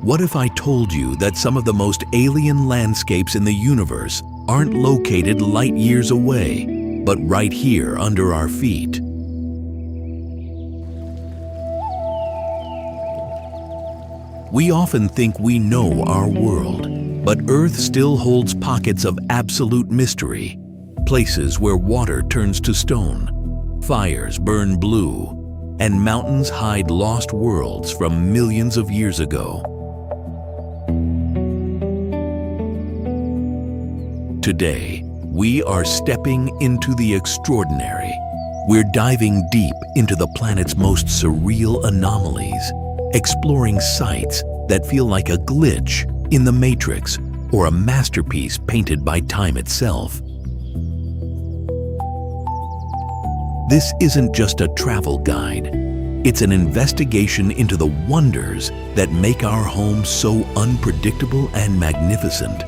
What if I told you that some of the most alien landscapes in the universe aren't located light years away, but right here under our feet? We often think we know our world, but Earth still holds pockets of absolute mystery, places where water turns to stone, fires burn blue, and mountains hide lost worlds from millions of years ago. Today, we are stepping into the extraordinary. We're diving deep into the planet's most surreal anomalies, exploring sights that feel like a glitch in the Matrix or a masterpiece painted by time itself. This isn't just a travel guide. It's an investigation into the wonders that make our home so unpredictable and magnificent.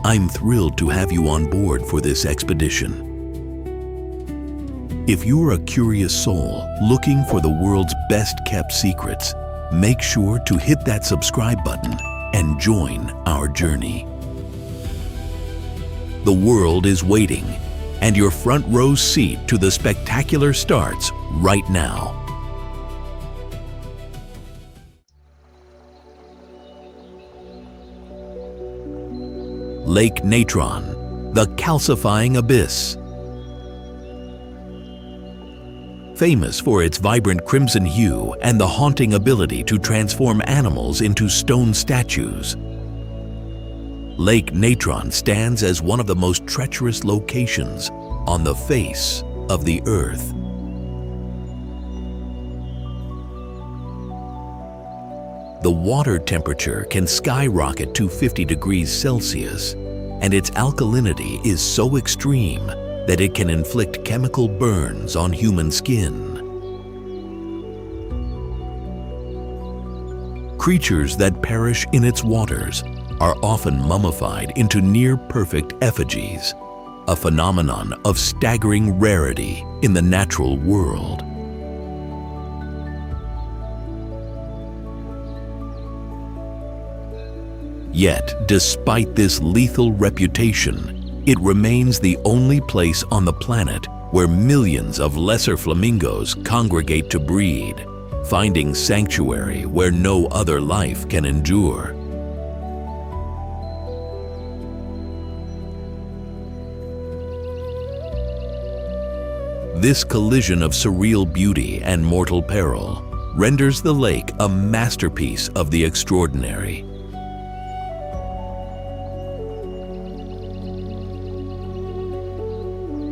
I'm thrilled to have you on board for this expedition. If you're a curious soul looking for the world's best-kept secrets, make sure to hit that subscribe button and join our journey. The world is waiting, and your front row seat to the spectacular starts right now. Lake Natron, the calcifying abyss. Famous for its vibrant crimson hue and the haunting ability to transform animals into stone statues, Lake Natron stands as one of the most treacherous locations on the face of the Earth. The water temperature can skyrocket to 50 degrees Celsius, and its alkalinity is so extreme that it can inflict chemical burns on human skin. Creatures that perish in its waters are often mummified into near-perfect effigies, a phenomenon of staggering rarity in the natural world. Yet, despite this lethal reputation, it remains the only place on the planet where millions of lesser flamingos congregate to breed, finding sanctuary where no other life can endure. This collision of surreal beauty and mortal peril renders the lake a masterpiece of the extraordinary.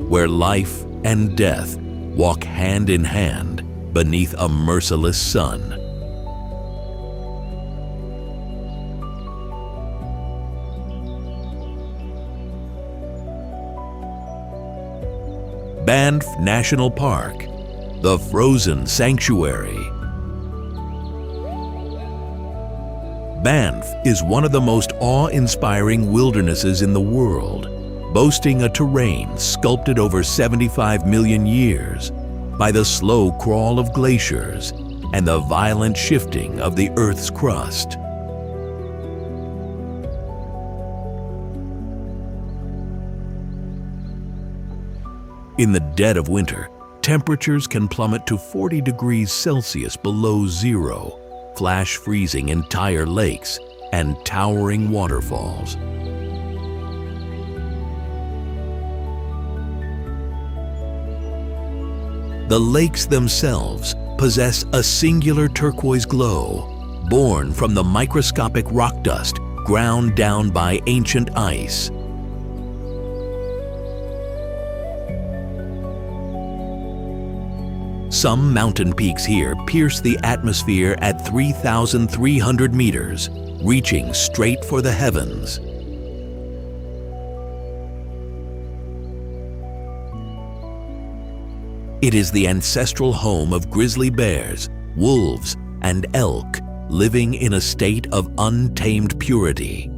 Where life and death walk hand in hand beneath a merciless sun. Banff National Park, the frozen sanctuary. Banff is one of the most awe-inspiring wildernesses in the world, boasting a terrain sculpted over 75 million years by the slow crawl of glaciers and the violent shifting of the Earth's crust. In the dead of winter, temperatures can plummet to 40 degrees Celsius below zero, flash freezing entire lakes and towering waterfalls. The lakes themselves possess a singular turquoise glow, born from the microscopic rock dust ground down by ancient ice. Some mountain peaks here pierce the atmosphere at 3,300 meters, reaching straight for the heavens. It is the ancestral home of grizzly bears, wolves, and elk living in a state of untamed purity.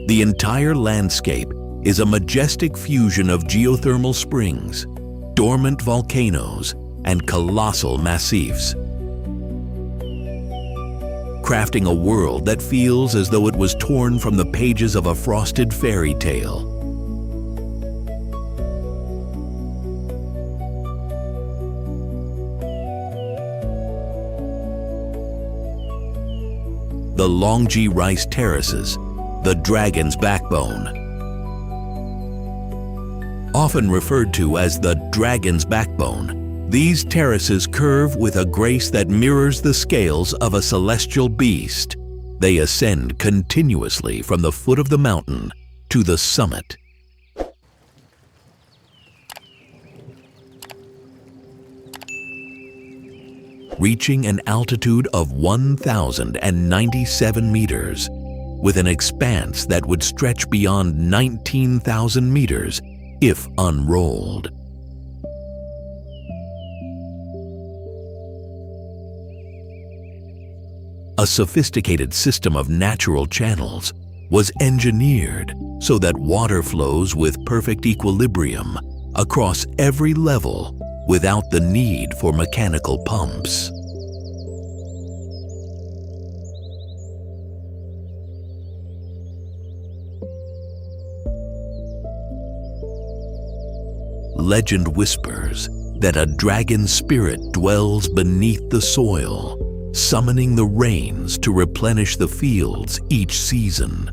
The entire landscape is a majestic fusion of geothermal springs, dormant volcanoes, and colossal massifs, crafting a world that feels as though it was torn from the pages of a frosted fairy tale. The Longji Rice Terraces, the dragon's backbone. Often referred to as the dragon's backbone, these terraces curve with a grace that mirrors the scales of a celestial beast. They ascend continuously from the foot of the mountain to the summit. Reaching an altitude of 1,097 meters, with an expanse that would stretch beyond 19,000 meters if unrolled. A sophisticated system of natural channels was engineered so that water flows with perfect equilibrium across every level without the need for mechanical pumps. Legend whispers that a dragon spirit dwells beneath the soil, summoning the rains to replenish the fields each season.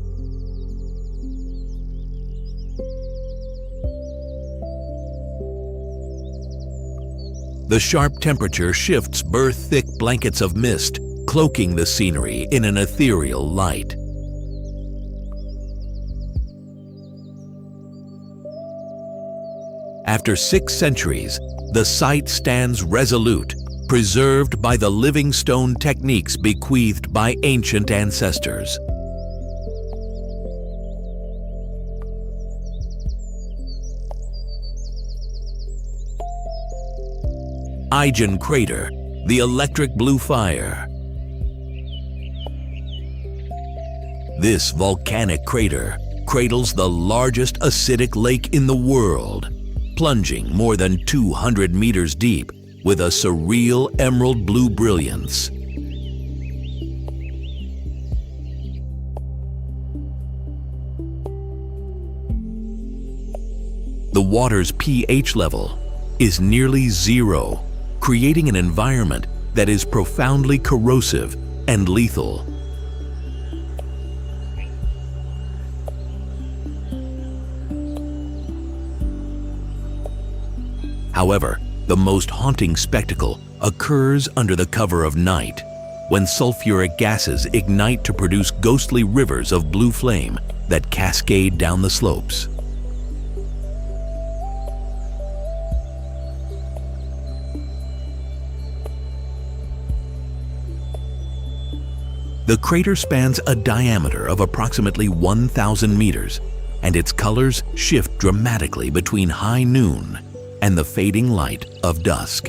The sharp temperature shifts thick blankets of mist, cloaking the scenery in an ethereal light. After 6 centuries, the site stands resolute, preserved by the living stone techniques bequeathed by ancient ancestors. Aigen Crater, the electric blue fire. This volcanic crater cradles the largest acidic lake in the world, plunging more than 200 meters deep with a surreal emerald blue brilliance. The water's pH level is nearly 0, creating an environment that is profoundly corrosive and lethal. However, the most haunting spectacle occurs under the cover of night, when sulfuric gases ignite to produce ghostly rivers of blue flame that cascade down the slopes. The crater spans a diameter of approximately 1,000 meters, and its colors shift dramatically between high noon and the fading light of dusk.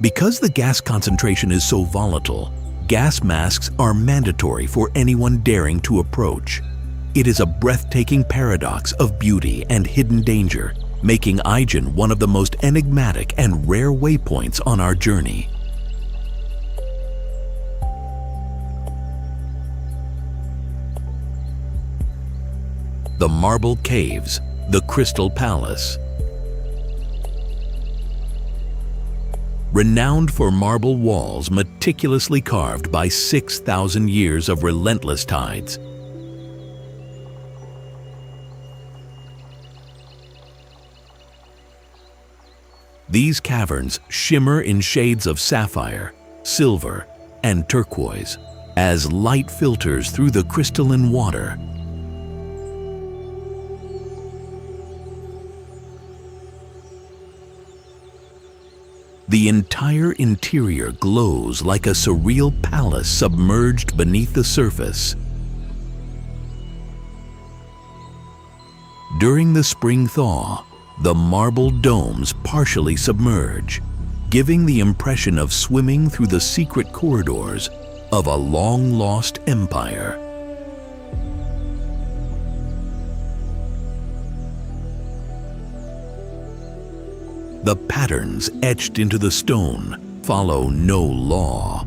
Because the gas concentration is so volatile, gas masks are mandatory for anyone daring to approach. It is a breathtaking paradox of beauty and hidden danger, making Aigen one of the most enigmatic and rare waypoints on our journey. The Marble Caves, the Crystal Palace. Renowned for marble walls meticulously carved by 6,000 years of relentless tides, these caverns shimmer in shades of sapphire, silver, and turquoise as light filters through the crystalline water. The entire interior glows like a surreal palace submerged beneath the surface. During the spring thaw, the marble domes partially submerge, giving the impression of swimming through the secret corridors of a long-lost empire. The patterns etched into the stone follow no law.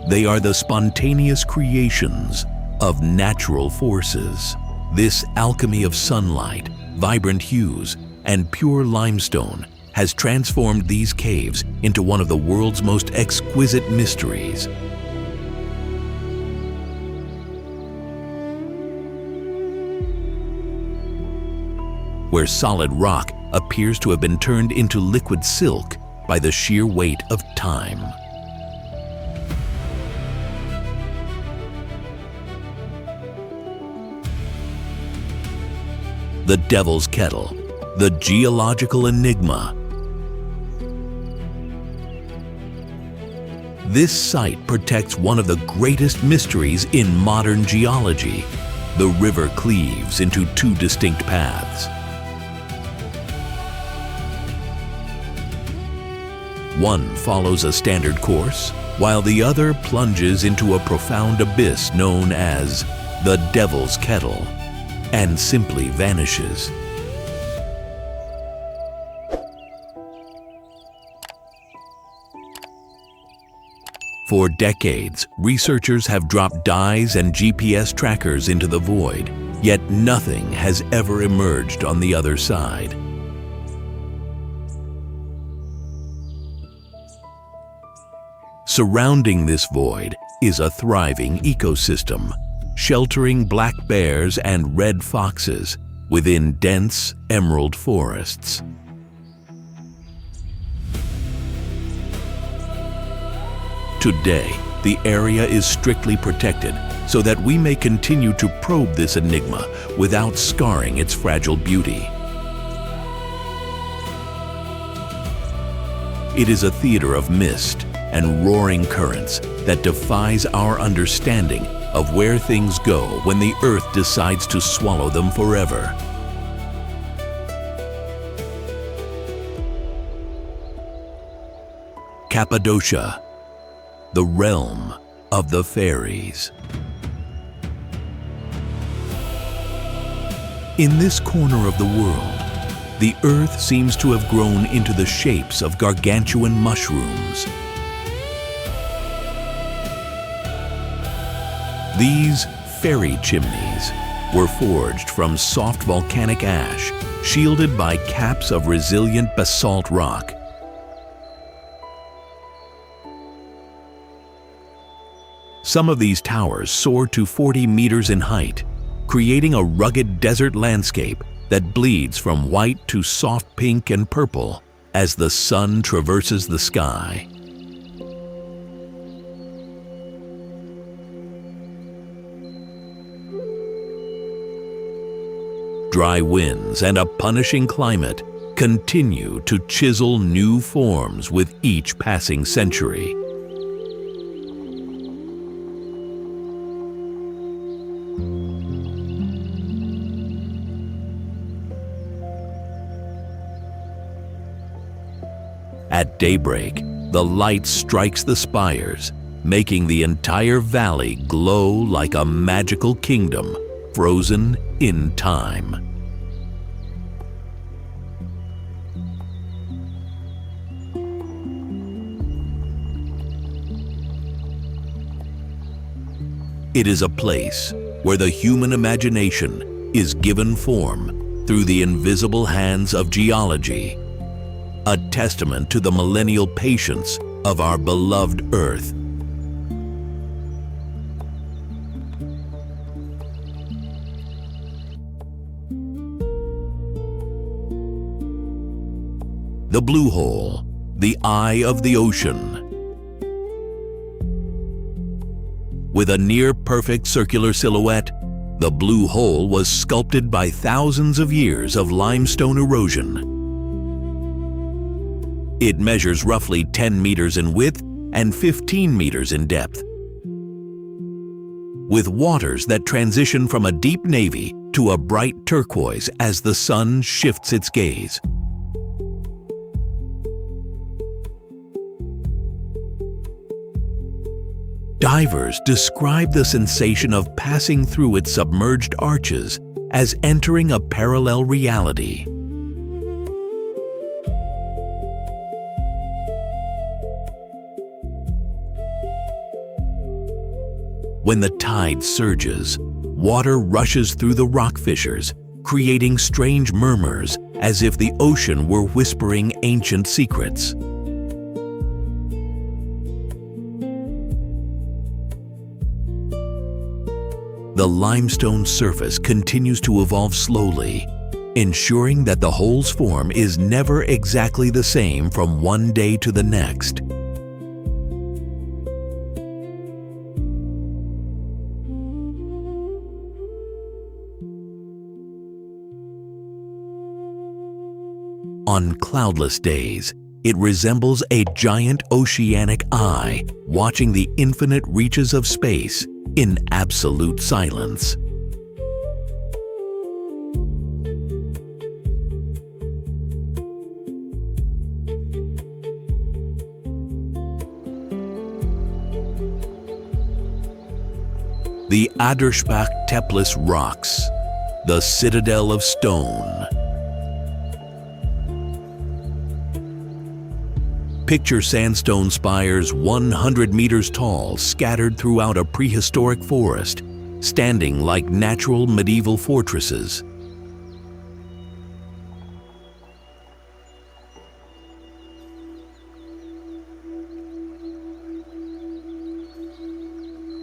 They are the spontaneous creations of natural forces. This alchemy of sunlight, vibrant hues, and pure limestone has transformed these caves into one of the world's most exquisite mysteries. Where solid rock appears to have been turned into liquid silk by the sheer weight of time. The Devil's Kettle, the geological enigma. This site protects one of the greatest mysteries in modern geology. The river cleaves into two distinct paths. One follows a standard course, while the other plunges into a profound abyss known as the Devil's Kettle, and simply vanishes. For decades, researchers have dropped dyes and GPS trackers into the void, yet nothing has ever emerged on the other side. Surrounding this void is a thriving ecosystem, sheltering black bears and red foxes within dense emerald forests. Today, the area is strictly protected so that we may continue to probe this enigma without scarring its fragile beauty. It is a theater of mist and roaring currents that defies our understanding of where things go when the earth decides to swallow them forever. Cappadocia, the realm of the fairies. In this corner of the world, the earth seems to have grown into the shapes of gargantuan mushrooms. These fairy chimneys were forged from soft volcanic ash, shielded by caps of resilient basalt rock. Some of these towers soar to 40 meters in height, creating a rugged desert landscape that bleeds from white to soft pink and purple as the sun traverses the sky. Dry winds and a punishing climate continue to chisel new forms with each passing century. At daybreak, the light strikes the spires, making the entire valley glow like a magical kingdom frozen in time. It is a place where the human imagination is given form through the invisible hands of geology, a testament to the millennial patience of our beloved Earth. The Blue Hole, the eye of the ocean. With a near-perfect circular silhouette, the Blue Hole was sculpted by thousands of years of limestone erosion. It measures roughly 10 meters in width and 15 meters in depth. With waters that transition from a deep navy to a bright turquoise as the sun shifts its gaze. Divers describe the sensation of passing through its submerged arches as entering a parallel reality. When the tide surges, water rushes through the rock fissures, creating strange murmurs as if the ocean were whispering ancient secrets. The limestone surface continues to evolve slowly, ensuring that the hole's form is never exactly the same from one day to the next. On cloudless days, it resembles a giant oceanic eye watching the infinite reaches of space in absolute silence. The Adderspach Teplis Rocks, the citadel of stone. Picture sandstone spires 100 meters tall scattered throughout a prehistoric forest, standing like natural medieval fortresses.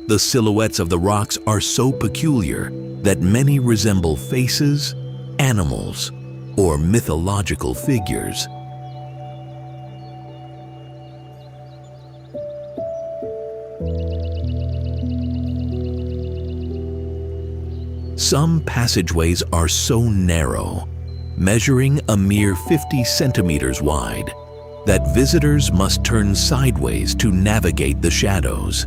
The silhouettes of the rocks are so peculiar that many resemble faces, animals, or mythological figures. Some passageways are so narrow, measuring a mere 50 centimeters wide, that visitors must turn sideways to navigate the shadows.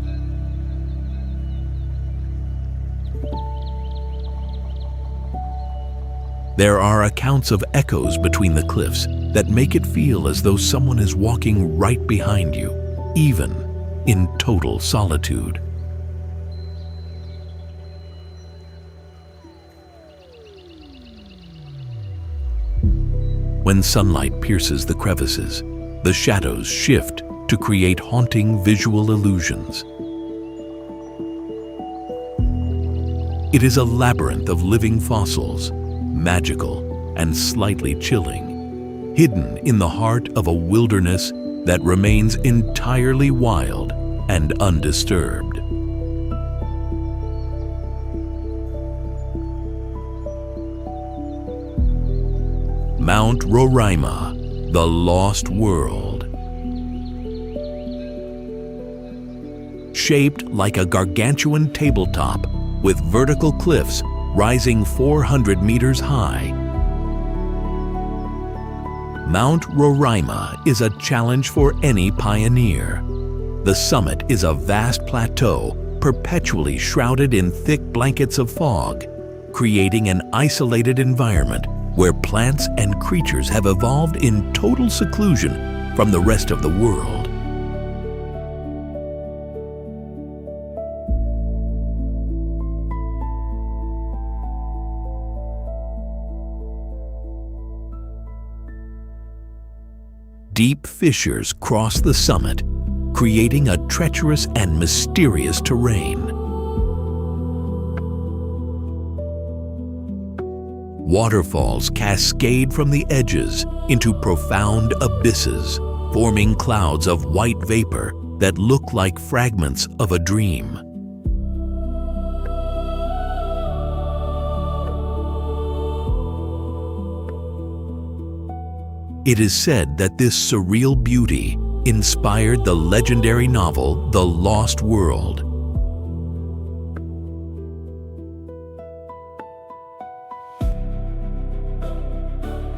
There are accounts of echoes between the cliffs that make it feel as though someone is walking right behind you, even in total solitude. When sunlight pierces the crevices, the shadows shift to create haunting visual illusions. It is a labyrinth of living fossils, magical and slightly chilling, hidden in the heart of a wilderness that remains entirely wild and undisturbed. Mount Roraima, the Lost World. Shaped like a gargantuan tabletop with vertical cliffs rising 400 meters high, Mount Roraima is a challenge for any pioneer. The summit is a vast plateau perpetually shrouded in thick blankets of fog, creating an isolated environment where plants and creatures have evolved in total seclusion from the rest of the world. Deep fissures cross the summit, creating a treacherous and mysterious terrain. Waterfalls cascade from the edges into profound abysses, forming clouds of white vapor that look like fragments of a dream. It is said that this surreal beauty inspired the legendary novel The Lost World.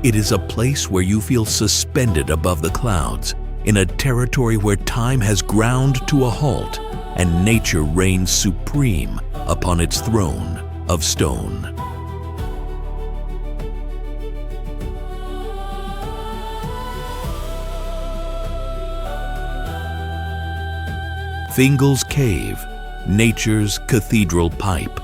It is a place where you feel suspended above the clouds, in a territory where time has ground to a halt and nature reigns supreme upon its throne of stone. Fingal's Cave, nature's cathedral pipe.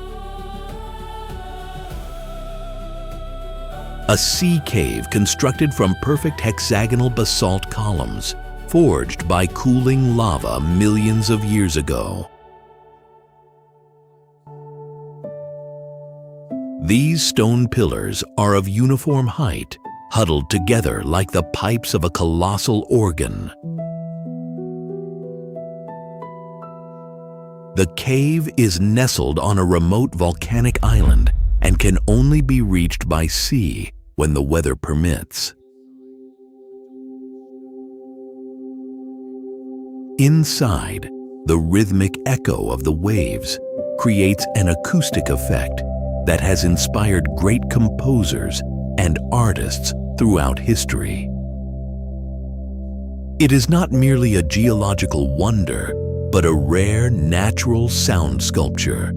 A sea cave constructed from perfect hexagonal basalt columns, forged by cooling lava millions of years ago. These stone pillars are of uniform height, huddled together like the pipes of a colossal organ. The cave is nestled on a remote volcanic island and can only be reached by sea when the weather permits. Inside, the rhythmic echo of the waves creates an acoustic effect that has inspired great composers and artists throughout history. It is not merely a geological wonder, but a rare natural sound sculpture.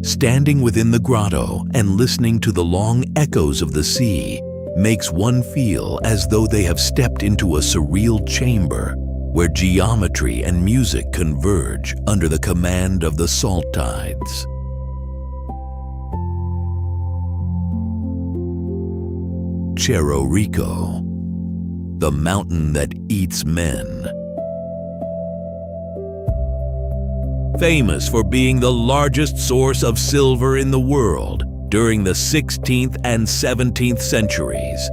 Standing within the grotto and listening to the long echoes of the sea makes one feel as though they have stepped into a surreal chamber where geometry and music converge under the command of the salt tides. Cerro Rico, the mountain that eats men. Famous for being the largest source of silver in the world during the 16th and 17th centuries.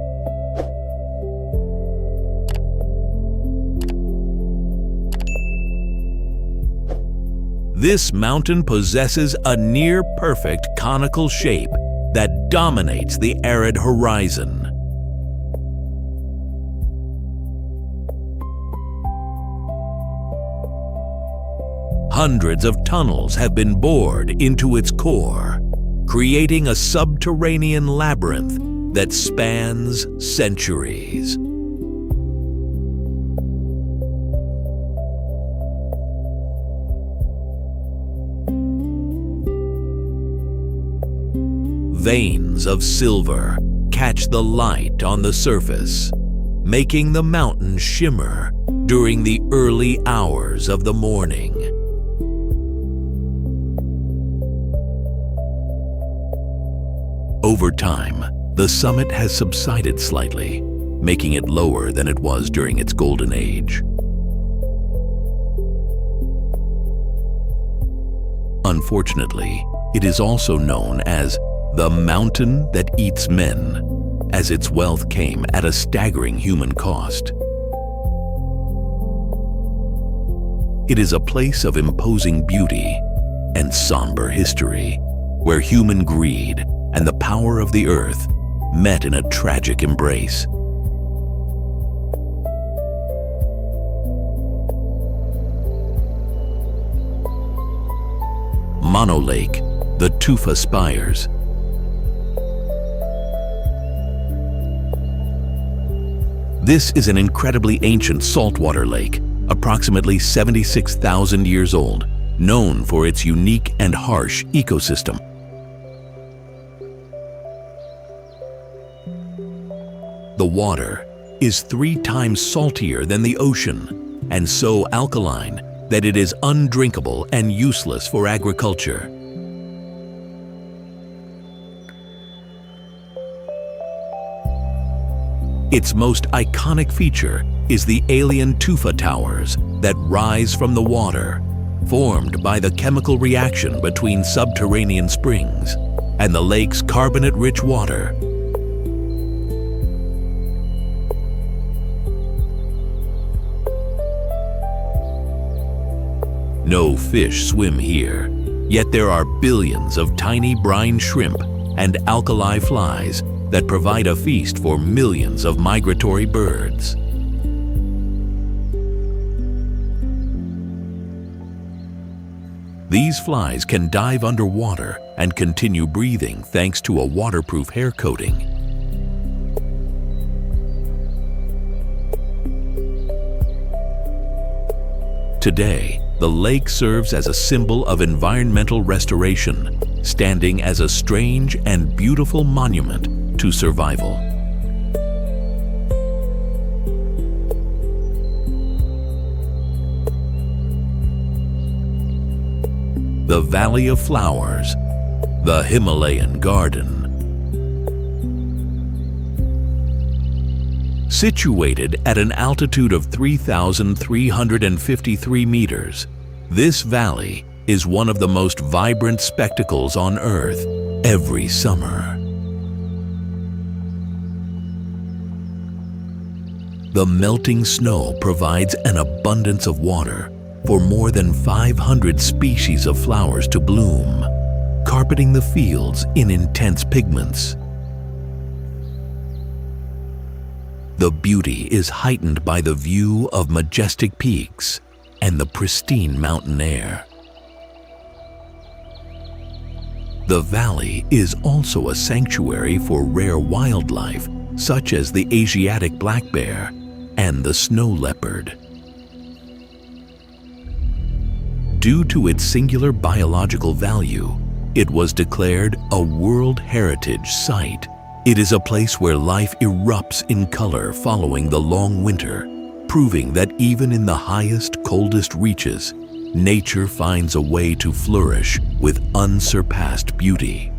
This mountain possesses a near-perfect conical shape that dominates the arid horizon. Hundreds of tunnels have been bored into its core, creating a subterranean labyrinth that spans centuries. Veins of silver catch the light on the surface, making the mountain shimmer during the early hours of the morning. Over time, the summit has subsided slightly, making it lower than it was during its golden age. Unfortunately, it is also known as the mountain that eats men, as its wealth came at a staggering human cost. It is a place of imposing beauty and somber history, where human greed and the power of the earth met in a tragic embrace. Mono Lake, the Tufa Spires. This is an incredibly ancient saltwater lake, approximately 76,000 years old, known for its unique and harsh ecosystem. The water is 3 times saltier than the ocean and so alkaline that it is undrinkable and useless for agriculture. Its most iconic feature is the alien tufa towers that rise from the water, formed by the chemical reaction between subterranean springs and the lake's carbonate-rich water. No fish swim here, yet there are billions of tiny brine shrimp and alkali flies that provide a feast for millions of migratory birds. These flies can dive underwater and continue breathing thanks to a waterproof hair coating. Today, the lake serves as a symbol of environmental restoration, standing as a strange and beautiful monument to survival. The the Valley of Flowers, the Himalayan Garden. Situated at an altitude of 3,353 meters, this valley is one of the most vibrant spectacles on Earth every summer. The melting snow provides an abundance of water for more than 500 species of flowers to bloom, carpeting the fields in intense pigments. The beauty is heightened by the view of majestic peaks and the pristine mountain air. The valley is also a sanctuary for rare wildlife such as the Asiatic black bear and the snow leopard. Due to its singular biological value, it was declared a World Heritage Site. It is a place where life erupts in color following the long winter, proving that even in the highest, coldest reaches, nature finds a way to flourish with unsurpassed beauty.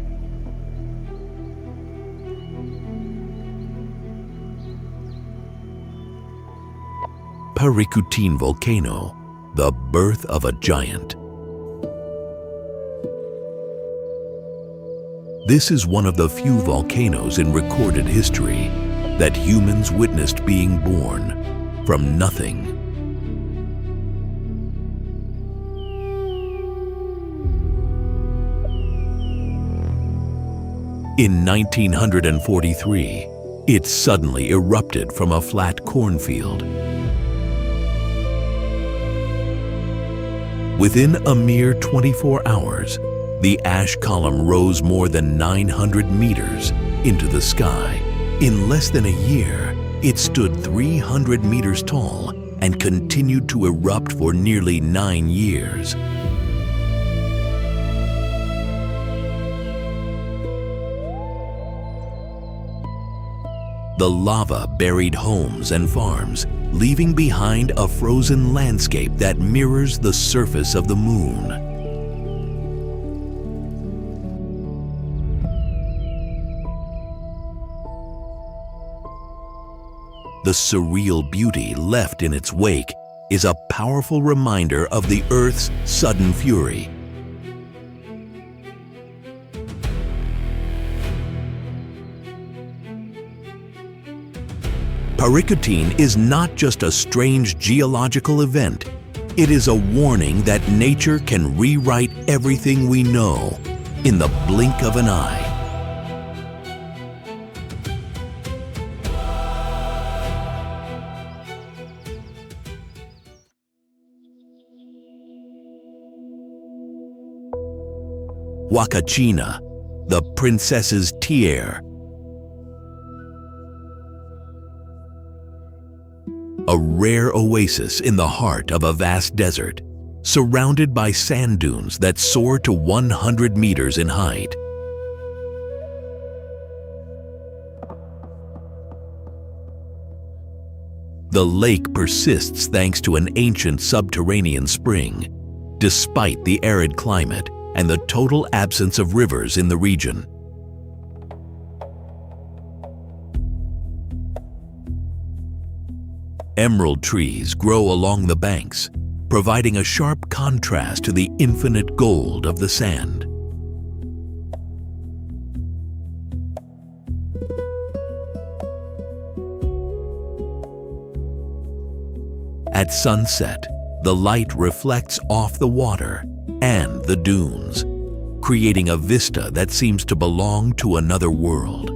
Paricutín volcano, the birth of a giant. This is one of the few volcanoes in recorded history that humans witnessed being born from nothing. In 1943, it suddenly erupted from a flat cornfield. Within a mere 24 hours, the ash column rose more than 900 meters into the sky. In less than a year, it stood 300 meters tall and continued to erupt for nearly 9 years. The lava buried homes and farms, leaving behind a frozen landscape that mirrors the surface of the moon. The surreal beauty left in its wake is a powerful reminder of the Earth's sudden fury. Paricutín is not just a strange geological event. It is a warning that nature can rewrite everything we know in the blink of an eye. Huacachina, the princess's tear. A rare oasis in the heart of a vast desert, surrounded by sand dunes that soar to 100 meters in height. The lake persists thanks to an ancient subterranean spring, despite the arid climate and the total absence of rivers in the region. Emerald trees grow along the banks, providing a sharp contrast to the infinite gold of the sand. At sunset, the light reflects off the water and the dunes, creating a vista that seems to belong to another world.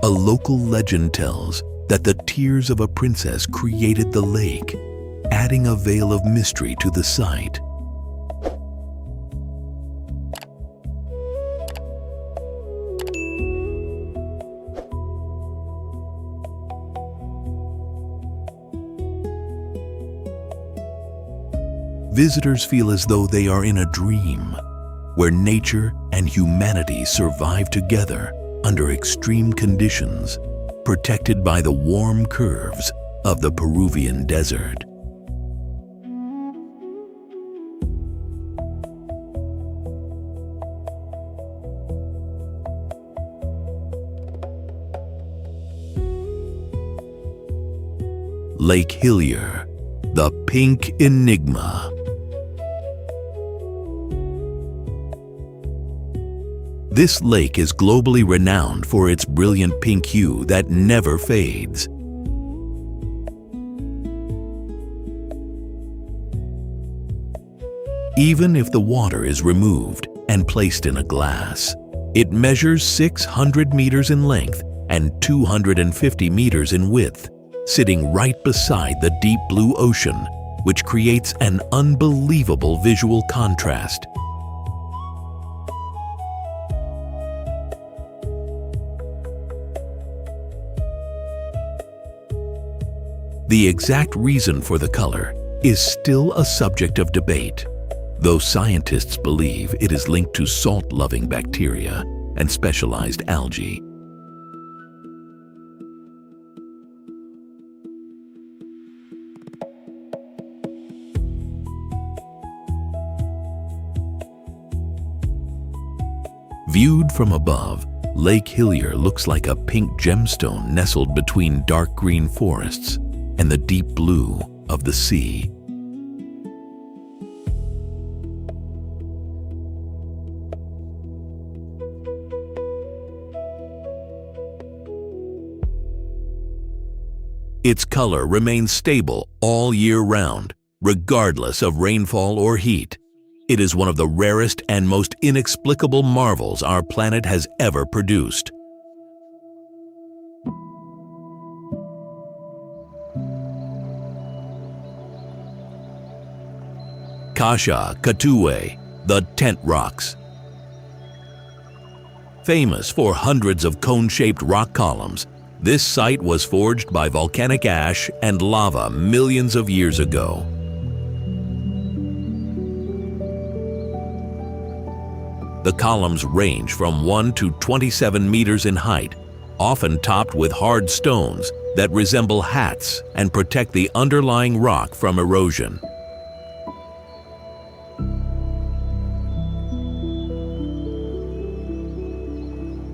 A local legend tells that the tears of a princess created the lake, adding a veil of mystery to the site. Visitors feel as though they are in a dream, where nature and humanity survive together under extreme conditions, protected by the warm curves of the Peruvian desert. Lake Hillier, the pink enigma. This lake is globally renowned for its brilliant pink hue that never fades. Even if the water is removed and placed in a glass, it measures 600 meters in length and 250 meters in width, sitting right beside the deep blue ocean, which creates an unbelievable visual contrast. The exact reason for the color is still a subject of debate, though scientists believe it is linked to salt-loving bacteria and specialized algae. Viewed from above, Lake Hillier looks like a pink gemstone nestled between dark green forests and the deep blue of the sea. Its color remains stable all year round, regardless of rainfall or heat. It is one of the rarest and most inexplicable marvels our planet has ever produced. Kasha Katue, the Tent Rocks. Famous for hundreds of cone-shaped rock columns, this site was forged by volcanic ash and lava millions of years ago. The columns range from 1 to 27 meters in height, often topped with hard stones that resemble hats and protect the underlying rock from erosion.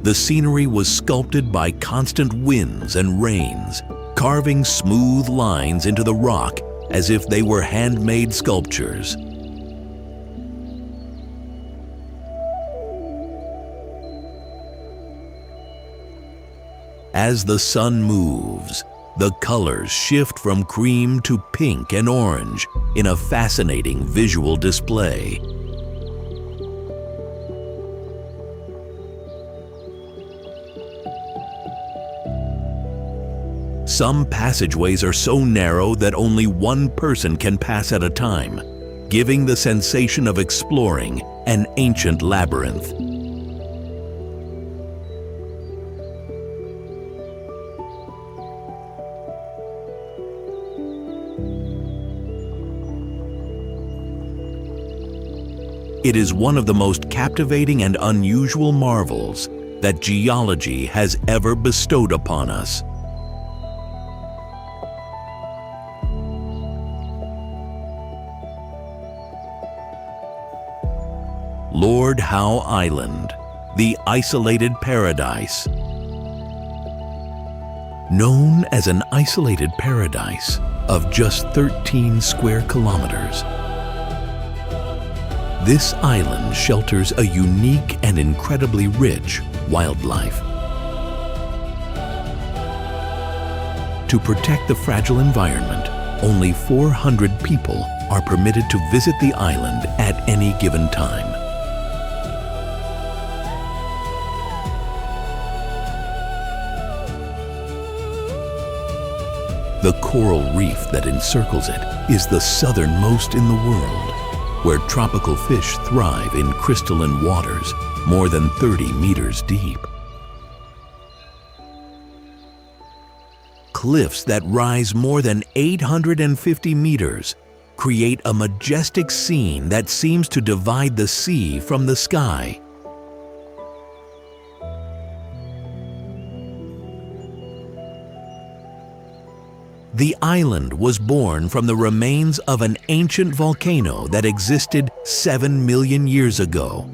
The scenery was sculpted by constant winds and rains, carving smooth lines into the rock as if they were handmade sculptures. As the sun moves, the colors shift from cream to pink and orange in a fascinating visual display. Some passageways are so narrow that only one person can pass at a time, giving the sensation of exploring an ancient labyrinth. It is one of the most captivating and unusual marvels that geology has ever bestowed upon us. Lord Howe Island, the isolated paradise. Known as an isolated paradise of just 13 square kilometers, this island shelters a unique and incredibly rich wildlife. To protect the fragile environment, only 400 people are permitted to visit the island at any given time. The coral reef that encircles it is the southernmost in the world, where tropical fish thrive in crystalline waters more than 30 meters deep. Cliffs that rise more than 850 meters create a majestic scene that seems to divide the sea from the sky. The island was born from the remains of an ancient volcano that existed 7 million years ago.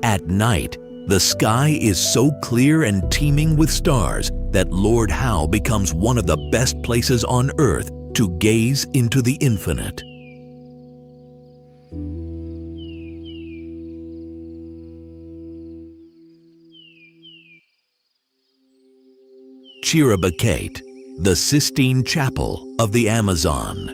At night, the sky is so clear and teeming with stars that Lord Howe becomes one of the best places on Earth to gaze into the infinite. Chiribicate, the Sistine Chapel of the Amazon.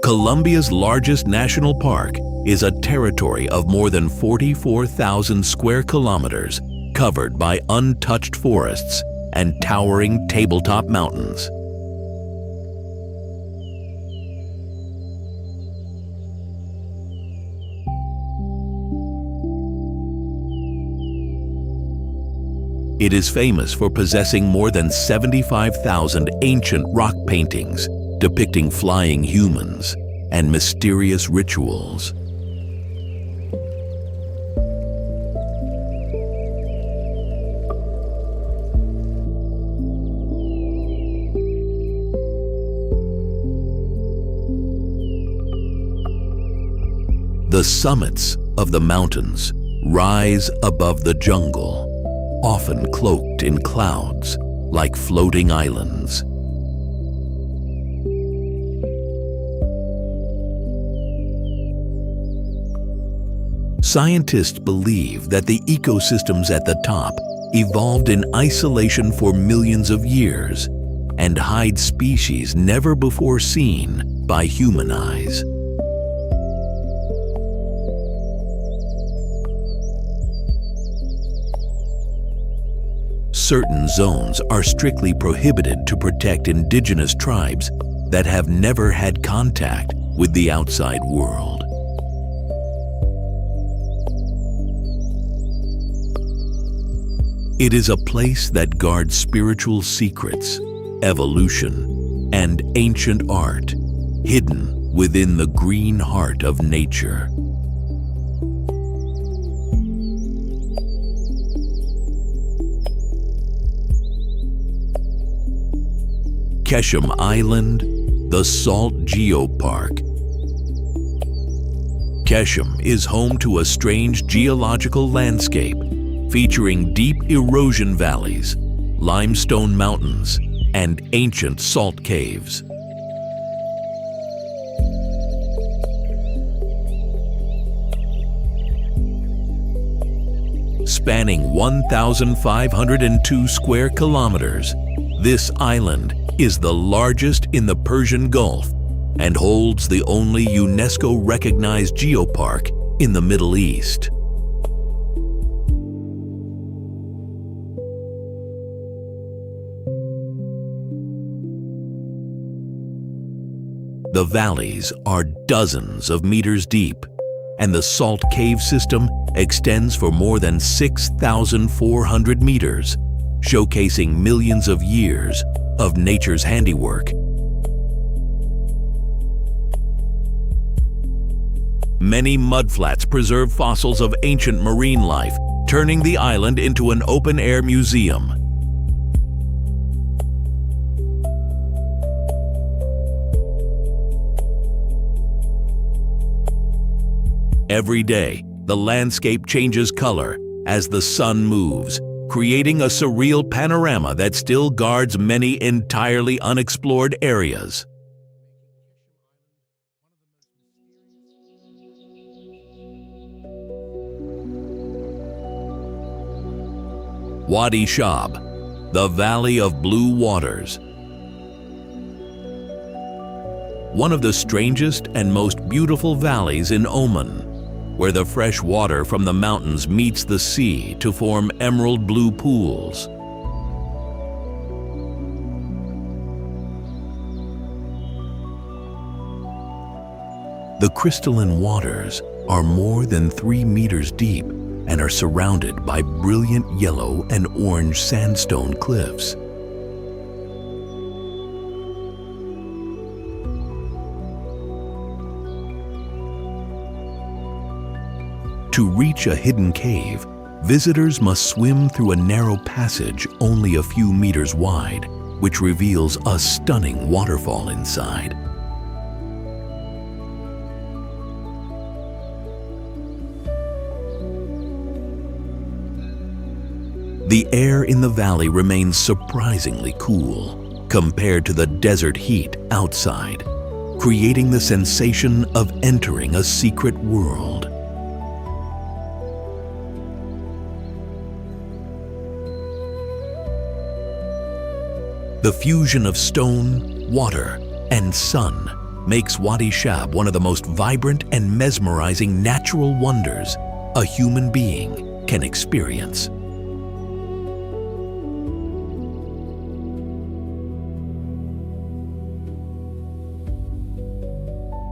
Colombia's largest national park is a territory of more than 44,000 square kilometers covered by untouched forests and towering tabletop mountains. It is famous for possessing more than 75,000 ancient rock paintings depicting flying humans and mysterious rituals. The summits of the mountains rise above the jungle, often cloaked in clouds like floating islands. Scientists believe that the ecosystems at the top evolved in isolation for millions of years and hide species never before seen by human eyes. Certain zones are strictly prohibited to protect indigenous tribes that have never had contact with the outside world. It is a place that guards spiritual secrets, evolution, and ancient art, hidden within the green heart of nature. Keshem Island, the Salt Geopark. Keshem is home to a strange geological landscape featuring deep erosion valleys, limestone mountains, and ancient salt caves. Spanning 1,502 square kilometers, this island is the largest in the Persian Gulf and holds the only UNESCO-recognized geopark in the Middle East. The valleys are dozens of meters deep, and the salt cave system extends for more than 6,400 meters, showcasing millions of years of nature's handiwork. Many mudflats preserve fossils of ancient marine life, turning the island into an open-air museum. Every day, the landscape changes color as the sun moves, creating a surreal panorama that still guards many entirely unexplored areas. Wadi Shab, the Valley of Blue Waters. One of the strangest and most beautiful valleys in Oman, where the fresh water from the mountains meets the sea to form emerald blue pools. The crystalline waters are more than 3 meters deep and are surrounded by brilliant yellow and orange sandstone cliffs. To reach a hidden cave, visitors must swim through a narrow passage only a few meters wide, which reveals a stunning waterfall inside. The air in the valley remains surprisingly cool compared to the desert heat outside, creating the sensation of entering a secret world. The fusion of stone, water, and sun makes Wadi Shab one of the most vibrant and mesmerizing natural wonders a human being can experience.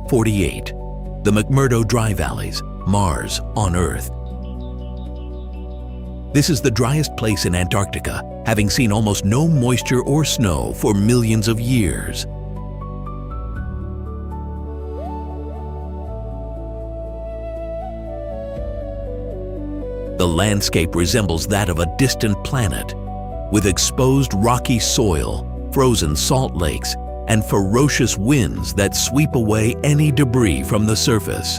'48. The McMurdo Dry Valleys, Mars on Earth. This is the driest place in Antarctica, having seen almost no moisture or snow for millions of years. The landscape resembles that of a distant planet, with exposed rocky soil, frozen salt lakes, and ferocious winds that sweep away any debris from the surface.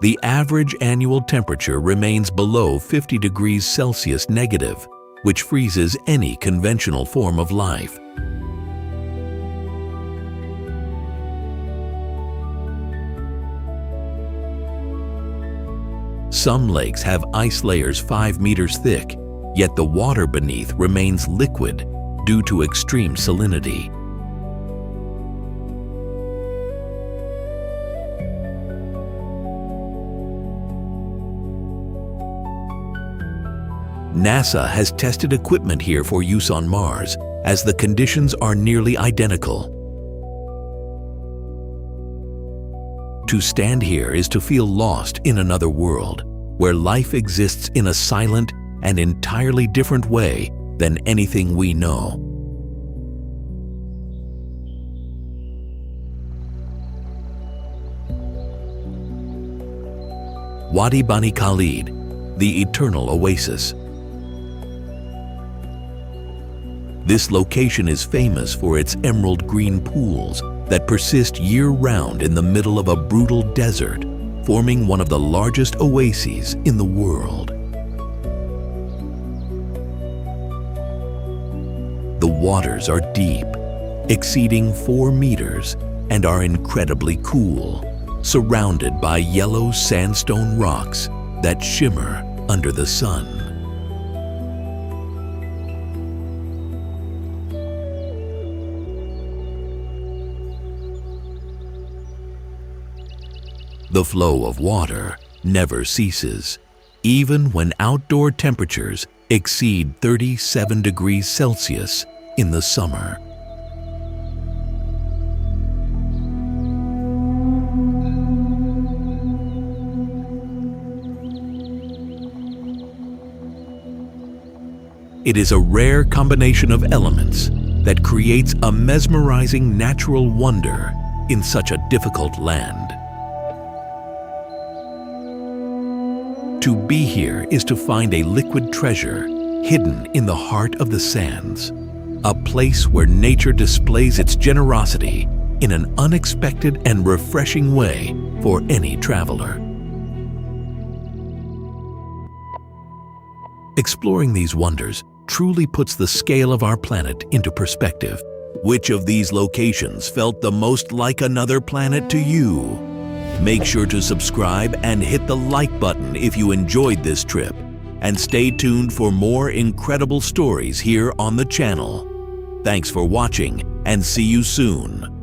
The average annual temperature remains below 50 degrees Celsius negative, which freezes any conventional form of life. Some lakes have ice layers 5 meters thick, yet the water beneath remains liquid due to extreme salinity. NASA has tested equipment here for use on Mars, as the conditions are nearly identical. To stand here is to feel lost in another world, where life exists in a silent and entirely different way than anything we know. Wadi Bani Khalid, the eternal oasis. This location is famous for its emerald green pools that persist year-round in the middle of a brutal desert, forming one of the largest oases in the world. The waters are deep, exceeding 4 meters, and are incredibly cool, surrounded by yellow sandstone rocks that shimmer under the sun. The flow of water never ceases, even when outdoor temperatures exceed 37 degrees Celsius in the summer. It is a rare combination of elements that creates a mesmerizing natural wonder in such a difficult land. To be here is to find a liquid treasure hidden in the heart of the sands, a place where nature displays its generosity in an unexpected and refreshing way for any traveler. Exploring these wonders truly puts the scale of our planet into perspective. Which of these locations felt the most like another planet to you? Make sure to subscribe and hit the like button if you enjoyed this trip, and stay tuned for more incredible stories here on the channel. Thanks for watching, and see you soon.